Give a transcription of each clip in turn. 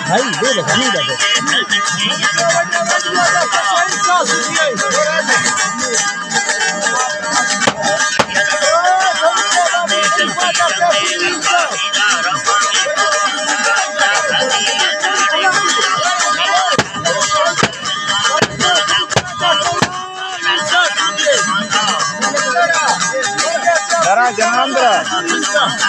भाई दे दे नहीं दे जनांद्र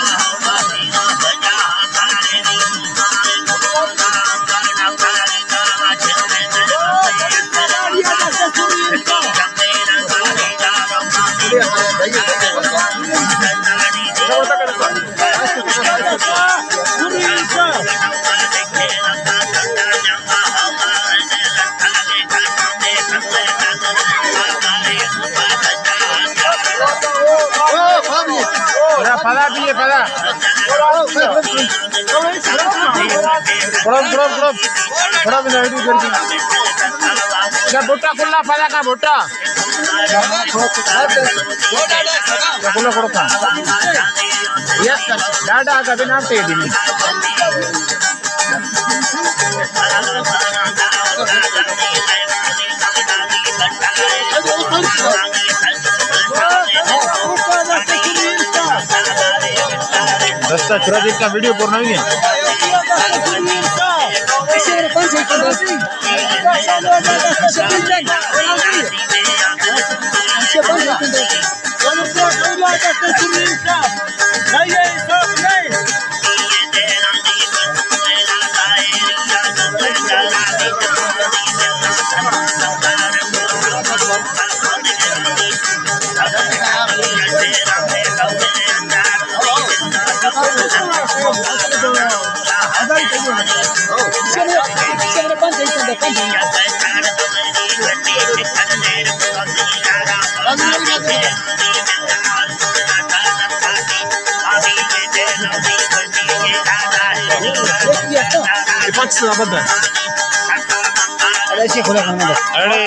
पदा भी है पदा थोड़ा भी नहीं करती क्या बोटा खुला पदा का बोटा खुला खुला यस डाटा का बिना टेडी रस्ता सुरजीत का वीडियो पूर्ण नहीं है अरे